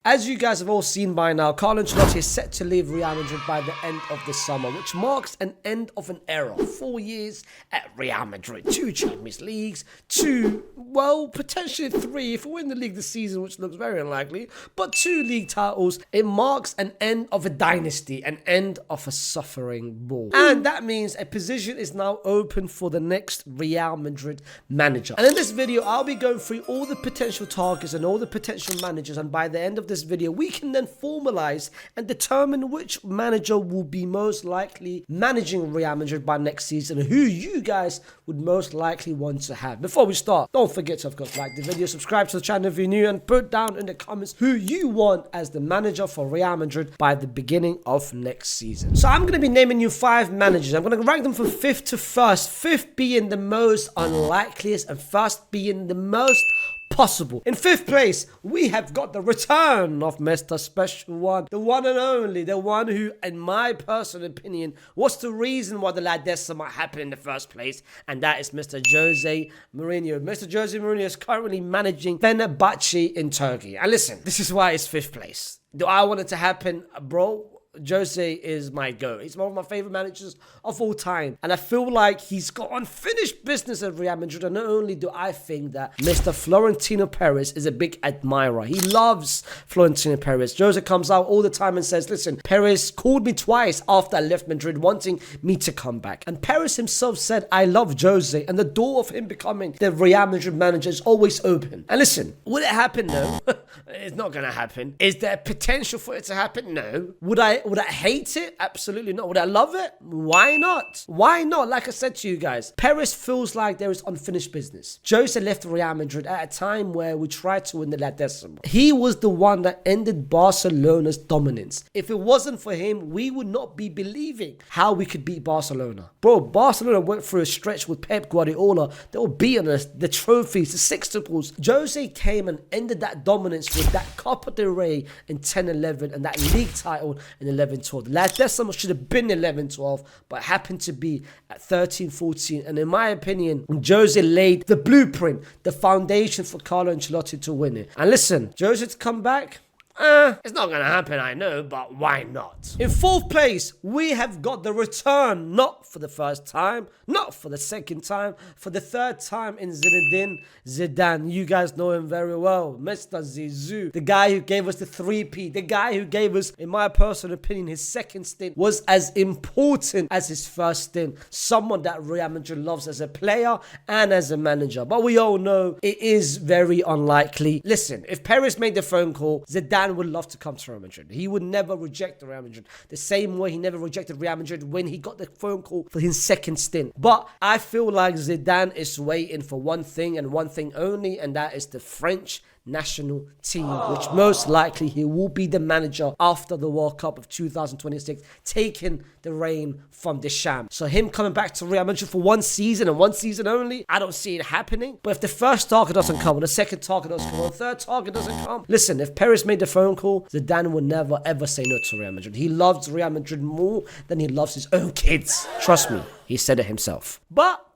As you guys have all seen by now, Carlo Ancelotti is set to leave Real Madrid by the end of the summer, which marks an end of an era. 4 years at Real Madrid, 2 Champions Leagues, 2, well, potentially 3 if we win the league this season, which looks very unlikely, but 2 league titles. It marks an end of a dynasty, an end of a suffering ball. And that means a position is now open for the next Real Madrid manager. And in this video, I'll be going through all the potential targets and all the potential managers, and by the end of this video, we can then formalize and determine which manager will be most likely managing Real Madrid by next season and who you guys would most likely want to have. Before we start, don't forget to, of course, like the video, subscribe to the channel if you're new, and put down in the comments who you want as the manager for Real Madrid by the beginning of next season. So I'm going to be naming you 5 managers. I'm going to rank them from 5th to 1st, 5th being the most unlikeliest and 1st being the most possible. In 5th place, we have got the return of Mr. Special One, the one and only, the one who, in my personal opinion, was the reason why the La Decima happened in the first place, and that is Mr. Jose Mourinho. Mr. Jose Mourinho is currently managing Fenerbahce in Turkey. And listen, this is why it's 5th place. Do I want it to happen, bro? Jose is my GOAT. He's one of my favorite managers of all time. And I feel like he's got unfinished business at Real Madrid. And not only do I think that Mr. Florentino Perez is a big admirer. He loves Florentino Perez. Jose comes out all the time and says, listen, Perez called me twice after I left Madrid wanting me to come back. And Perez himself said, I love Jose. And the door of him becoming the Real Madrid manager is always open. And listen, will it happen? No. It's not going to happen. Is there potential for it to happen? No. Would I hate it? Absolutely not. Would I love it? Why not? Why not? Like I said to you guys, Perez feels like there is unfinished business. Jose left Real Madrid at a time where we tried to win the La Decima. He was the one that ended Barcelona's dominance. If it wasn't for him, we would not be believing how we could beat Barcelona. Bro, Barcelona went through a stretch with Pep Guardiola. They were beating us, the trophies, the sextuples. Jose came and ended that dominance with that Copa del Rey in 10-11 and that league title in 11-12. La Decima should have been 11-12, but happened to be at 13-14. And in my opinion, Jose laid the blueprint, the foundation for Carlo Ancelotti to win it. And listen, Jose to come back, it's not going to happen, I know, but why not? In 4th place, we have got the return, not for the first time, not for the second time, for the 3rd time in Zinedine Zidane. You guys know him very well. Mr. Zizou, the guy who gave us the 3P, the guy who gave us, in my personal opinion, his second stint was as important as his first stint. Someone that Real Madrid loves as a player and as a manager. But we all know it is very unlikely. Listen, if Perez made the phone call, Zidane would love to come to Real Madrid. He would never reject the Real Madrid. The same way he never rejected Real Madrid when he got the phone call for his second stint. But I feel like Zidane is waiting for one thing and one thing only, and that is the French national team, which most likely he will be the manager after the World Cup of 2026, taking the reign from Deschamps. So him coming back to Real Madrid for one season and one season only, I don't see it happening. But if the first target doesn't come, or the second target doesn't come, or the 3rd target doesn't come, listen, if Perez made the phone call, Zidane will never ever say no to Real Madrid. He loves Real Madrid more than he loves his own kids. Trust me, he said it himself. But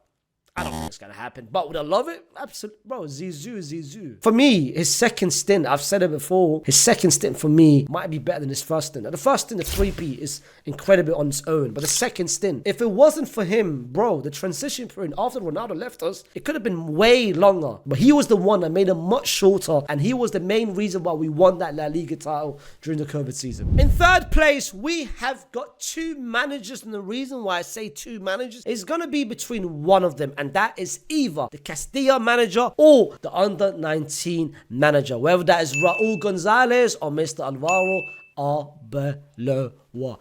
I don't think it's going to happen. But would I love it? Absolutely. Bro, Zizou. For me, his second stint, I've said it before, his second stint for me might be better than his first stint. Now, the first stint, the 3P, is incredible on its own. But the second stint, if it wasn't for him, bro, the transition period after Ronaldo left us, it could have been way longer. But he was the one that made it much shorter. And he was the main reason why we won that La Liga title during the COVID season. In 3rd place, we have got 2 managers. And the reason why I say 2 managers is going to be between one of them. And that is either the Castilla manager or the under-19 manager, whether that is Raul Gonzalez or Mr. Alvaro Arbeloa.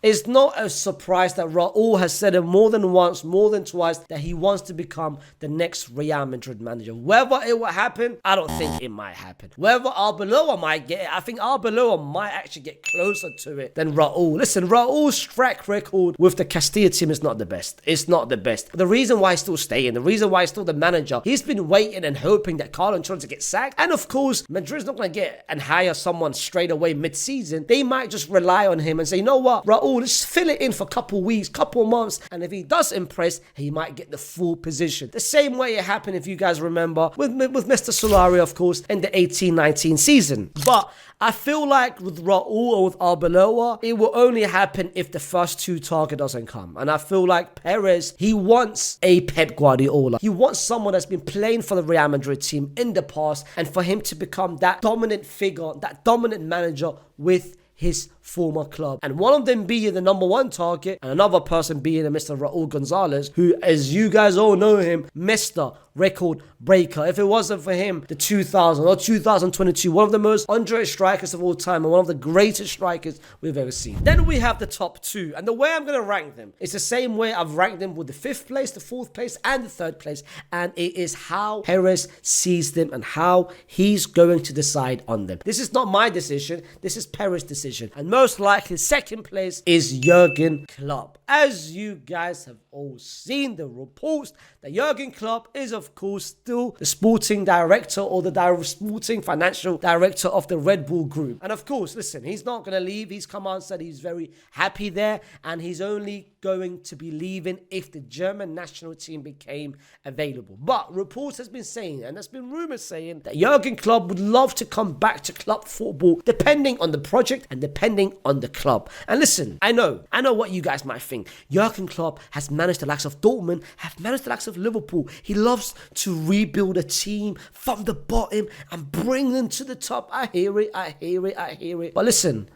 It's not a surprise that Raul has said it more than once, more than twice, that he wants to become the next Real Madrid manager. Whether it will happen, I don't think it might happen. Whether Arbeloa might get it, I think Arbeloa might actually get closer to it than Raul. Listen, Raul's track record with the Castilla team is not the best. It's not the best. The reason why he's still staying, the reason why he's still the manager, he's been waiting and hoping that Carlo Ancelotti gets sacked. And of course, Madrid's not going to get and hire someone straight away mid-season. They might just rely rely on him and say, you know what, Raul, let's fill it in for a couple weeks, couple months, and if he does impress, he might get the full position. The same way it happened, if you guys remember, with Mr. Solari, of course, in the 18-19 season. But I feel like with Raul or with Arbeloa, it will only happen if the first two target doesn't come. And I feel like Perez, he wants a Pep Guardiola. He wants someone that's been playing for the Real Madrid team in the past, and for him to become that dominant figure, that dominant manager with his former club. And one of them being the number one target, and another person being a Mr. Raul Gonzalez, who, as you guys all know him, Mr. Record Breaker. If it wasn't for him, the 2000 or 2022, one of the most underrated strikers of all time and one of the greatest strikers we've ever seen. Then we have the top two, and the way I'm going to rank them is the same way I've ranked them with the 5th place, the 4th place, and the 3rd place, and it is how Perez sees them and how he's going to decide on them. This is not my decision, this is Perez's decision, and most likely 2nd place is Jurgen Klopp. As you guys have all seen the reports that Jurgen Klopp is, of course, still the sporting director or the sporting financial director of the Red Bull Group. And of course, listen, he's not going to leave. He's come out and said he's very happy there, and he's only going to be leaving if the German national team became available. But reports has been saying, and there's been rumors saying, that Jurgen Klopp would love to come back to club football, depending on the project and depending on the club. And listen, I know what you guys might think. Jurgen Klopp has managed the likes of Dortmund, have managed the likes of Liverpool. He loves to rebuild a team from the bottom and bring them to the top. I hear it. But listen,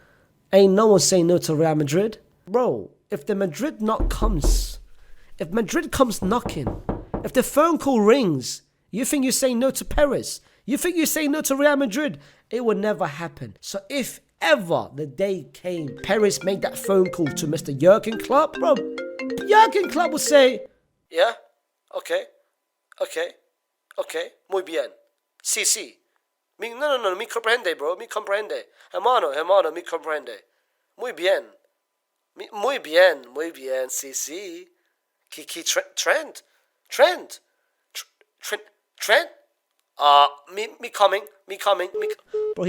ain't no one saying no to Real Madrid. Bro, if the Madrid knock comes, if Madrid comes knocking, if the phone call rings, you think you're saying no to Perez? You think you're saying no to Real Madrid? It would never happen. So if ever the day came, Perez made that phone call to Mr. Jurgen Klopp, bro, Jurgen Klopp would say, yeah, okay, muy bien, sí, no, mi comprende, bro, mi comprende, hermano, mi comprende, muy bien, sí, Trent, me coming. Bro,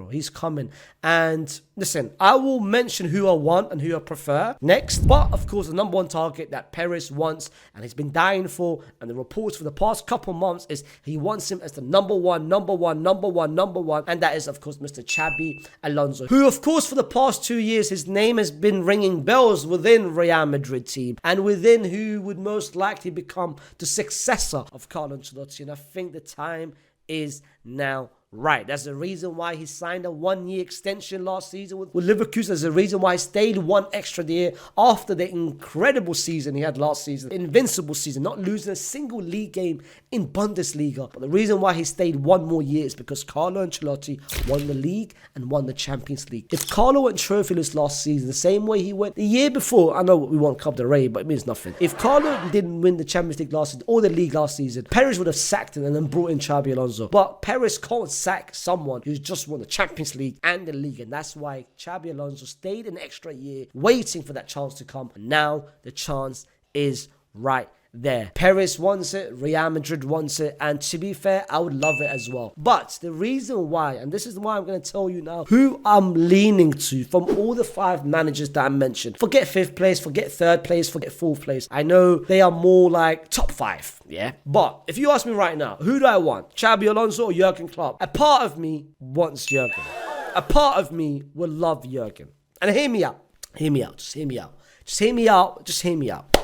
he's coming. And listen, I will mention who I want and who I prefer next. But of course, the number one target that Perez wants and he's been dying for, and the reports for the past couple months is he wants him as the number one. And that is, of course, Mr. Xabi Alonso, who, of course, for the past 2 years, his name has been ringing bells within Real Madrid team and within who would most likely become the successor of Carlo Ancelotti. And I think the time is now right. That's the reason why he signed a 1-year extension last season with Leverkusen. There's a reason why he stayed 1 extra year after the incredible season he had last season. Invincible season, not losing a single league game in Bundesliga. But the reason why he stayed 1 more year is because Carlo Ancelotti won the league and won the Champions League. If Carlo went trophyless last season, the same way he went the year before, I know we won Cup del Rey, but it means nothing. If Carlo didn't win the Champions League last season or the league last season, Perez would have sacked him and then brought in Xabi Alonso. But Perez can't sack someone who's just won the Champions League and the league, and that's why Xabi Alonso stayed an extra year waiting for that chance to come, and now the chance is right there. Perez wants it, Real Madrid wants it, and to be fair, I would love it as well. But the reason why, and this is why I'm going to tell you now who I'm leaning to from all the 5 managers that I mentioned. Forget 5th place, forget 3rd place, forget 4th place. I know they are more like top 5, yeah? But if you ask me right now, who do I want? Xabi Alonso or Jurgen Klopp? A part of me wants Jurgen. A part of me will love Jurgen. And hear me out.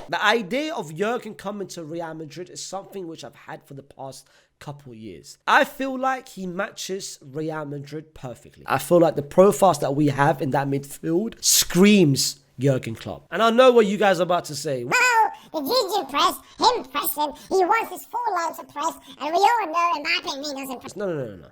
The idea of Jurgen coming to Real Madrid is something which I've had for the past couple years. I feel like he matches Real Madrid perfectly. I feel like the profiles that we have in that midfield screams Jurgen Klopp. And I know what you guys are about to say. Well, the Gigi press, him pressing, he wants his 4 line to press, and we all know Mbappe doesn't press. No.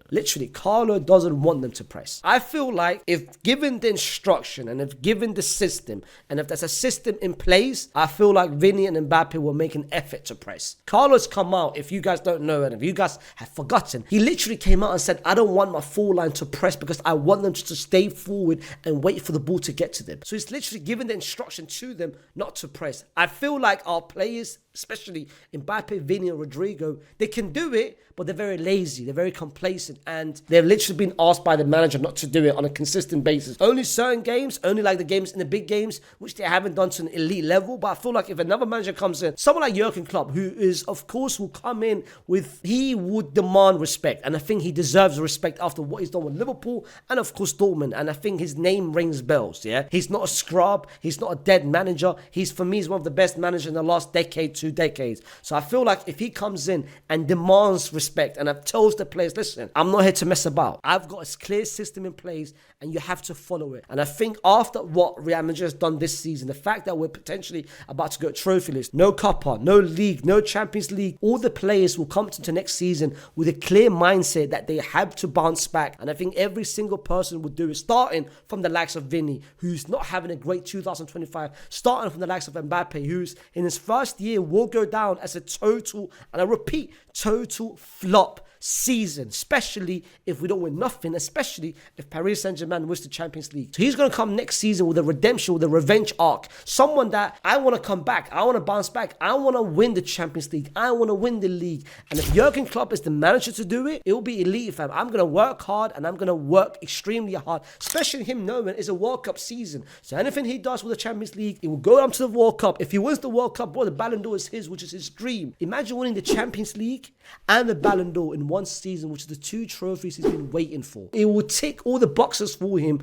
Literally, Carlo doesn't want them to press. I feel like if given the instruction and if given the system and if there's a system in place, I feel like Vinny and Mbappe will make an effort to press. Carlo's come out, if you guys don't know and if you guys have forgotten, he literally came out and said, I don't want my 4 line to press because I want them to stay forward and wait for the ball to get to them. So he's literally given the instruction to them not to press. I feel like our players especially Mbappe, Vini, and Rodrigo, they can do it, but they're very lazy, they're very complacent, and they've literally been asked by the manager not to do it on a consistent basis. Only certain games, only like the games in the big games, which they haven't done to an elite level. But I feel like if another manager comes in, someone like Jurgen Klopp, who is, of course, will come in with, he would demand respect, and I think he deserves respect after what he's done with Liverpool and, of course, Dortmund, and I think his name rings bells, yeah? He's not a scrub, he's not a dead manager, for me, he's one of the best managers in the last decade, 2 decades. So I feel like if he comes in and demands respect, and I've told the players, listen, I'm not here to mess about. I've got a clear system in place, and you have to follow it. And I think after what Real Madrid has done this season, the fact that we're potentially about to go trophyless, no Copa, no League, no Champions League, all the players will come to next season with a clear mindset that they have to bounce back. And I think every single person would do it, starting from the likes of Vini, who's not having a great 2025, starting from the likes of Mbappe, who's in his first year will go down as a total, and I repeat, total flop season, especially if we don't win nothing, especially if Paris Saint-Germain wins the Champions League. So he's going to come next season with a redemption, with a revenge arc. Someone that I want to come back, I want to bounce back, I want to win the Champions League, I want to win the league. And if Jurgen Klopp is the manager to do it, it will be elite, fam. I'm going to work hard, and I'm going to work extremely hard, especially him knowing it's a World Cup season. So anything he does with the Champions League, it will go down to the World Cup. If he wins the World Cup, boy, the Ballon d'Or is his, which is his dream. Imagine winning the Champions League and the Ballon d'Or in one season, which is the 2 trophies he's been waiting for. It will tick all the boxes for him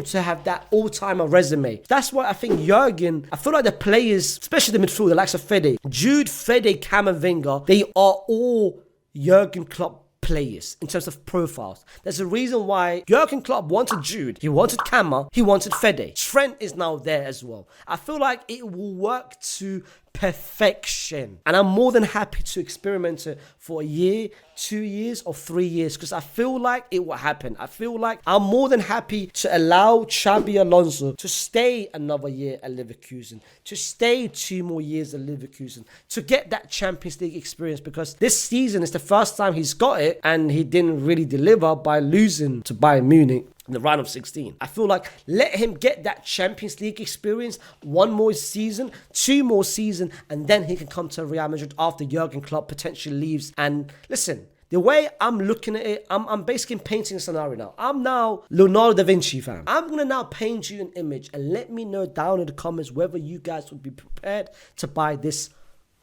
to have that all-timer resume. That's why I think Jurgen, I feel like the players, especially the midfield, the likes of Fede, Jude, Fede, Camavinga, they are all Jurgen Klopp players in terms of profiles. There's a reason why Jurgen Klopp wanted Jude, he wanted Kama, he wanted Fede. Trent is now there as well. I feel like it will work to perfection, and I'm more than happy to experiment it for a year, 2 years, or 3 years, because I feel like it will happen. I feel like I'm more than happy to allow Xabi Alonso to stay another year at Leverkusen, to stay 2 more years at Leverkusen, to get that Champions League experience, because this season is the first time he's got it, and he didn't really deliver by losing to Bayern Munich in the round of 16. I feel like let him get that Champions League experience, 1 more season, 2 more seasons, and then he can come to Real Madrid after Jurgen Klopp potentially leaves. And listen, the way I'm looking at it, I'm basically painting a scenario now. I'm now Leonardo da Vinci, fam. I'm going to now paint you an image, and let me know down in the comments whether you guys would be prepared to buy this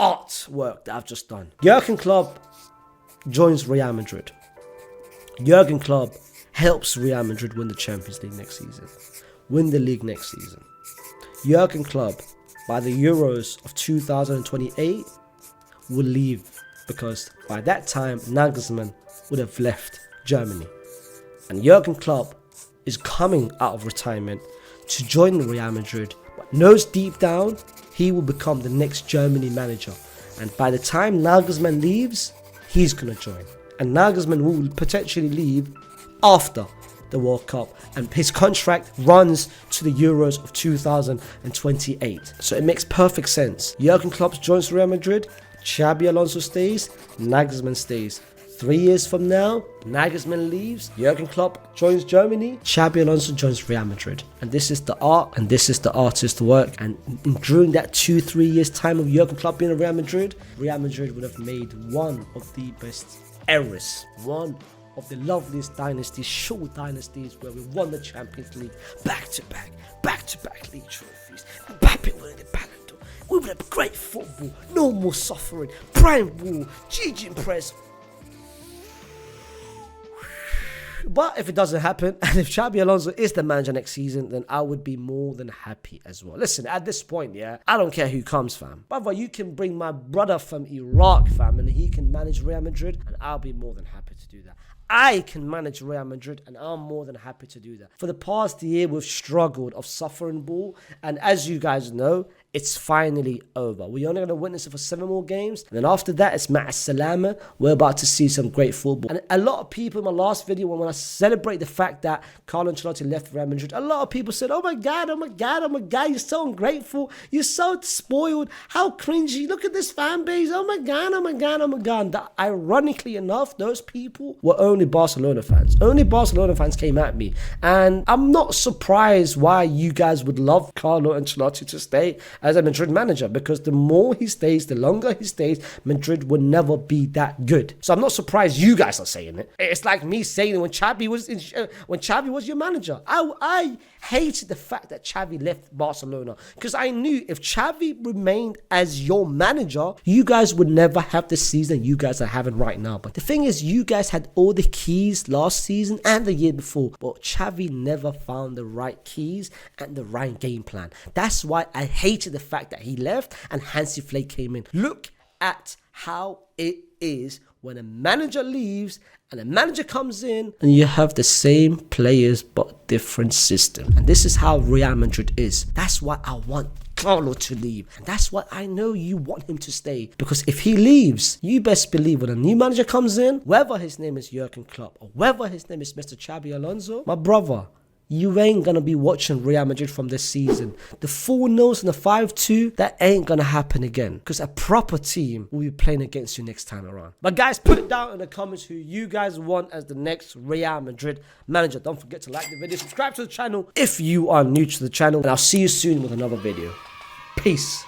artwork that I've just done. Jurgen Klopp joins Real Madrid. Jurgen Klopp helps Real Madrid win the Champions League next season, win the league next season. Jurgen Klopp, by the Euros of 2028, will leave, because by that time, Nagelsmann would have left Germany. And Jurgen Klopp is coming out of retirement to join Real Madrid, but knows deep down he will become the next Germany manager. And by the time Nagelsmann leaves, he's going to join. And Nagelsmann will potentially leave after the World Cup, and his contract runs to the Euros of 2028. So it makes perfect sense. Jurgen Klopp joins Real Madrid, Xabi Alonso stays, Nagelsmann stays. 3 years from now, Nagelsmann leaves, Jurgen Klopp joins Germany, Xabi Alonso joins Real Madrid. And this is the art, and this is the artist's work. And during that 2-3 years time of Jurgen Klopp being at Real Madrid would have made one of the best eras, one of the loveliest dynasties, short dynasties, where we won the Champions League back-to-back league trophies, Mbappe winning the Ballon d'Or. We would have great football, no more suffering, prime ball, Gigi press. But if it doesn't happen, and if Xabi Alonso is the manager next season, then I would be more than happy as well. Listen, at this point, yeah, I don't care who comes, fam. Brother, you can bring my brother from Iraq, fam, and he can manage Real Madrid, and I'll be more than happy to do that. I can manage Real Madrid, and I'm more than happy to do that. For the past year, we've struggled of suffering ball, and as you guys know, it's finally over. We're only going to witness it for 7 more games, and then after that, it's Ma'as Salama. We're about to see some great football. And a lot of people in my last video, when I celebrate the fact that Carlo Ancelotti left Real Madrid, a lot of people said, oh my God, you're so ungrateful, you're so spoiled, how cringy, look at this fan base, oh my God. That, ironically enough, those people were only only Barcelona fans. Only Barcelona fans came at me. And I'm not surprised why you guys would love Carlo Ancelotti to stay as a Madrid manager, because the more he stays, the longer he stays, Madrid will never be that good. So I'm not surprised you guys are saying it. It's like me saying when Xavi was your manager. I hated the fact that Xavi left Barcelona, because I knew if Xavi remained as your manager, you guys would never have the season you guys are having right now. But the thing is, you guys had all the keys last season and the year before, but Xavi never found the right keys and the right game plan. That's why I hated the fact that he left and Hansi Flick came in. Look at how it is when a manager leaves and a manager comes in and you have the same players but different system. And this is how Real Madrid is. That's why I want Carlo to leave. And that's why I know you want him to stay. Because if he leaves, you best believe when a new manager comes in, whether his name is Jurgen Klopp or whether his name is Mr. Xabi Alonso, my brother, you ain't gonna be watching Real Madrid from this season. The 4-0s and the 5-2, that ain't gonna happen again. Because a proper team will be playing against you next time around. But guys, put it down in the comments who you guys want as the next Real Madrid manager. Don't forget to like the video, subscribe to the channel if you are new to the channel, and I'll see you soon with another video. Peace.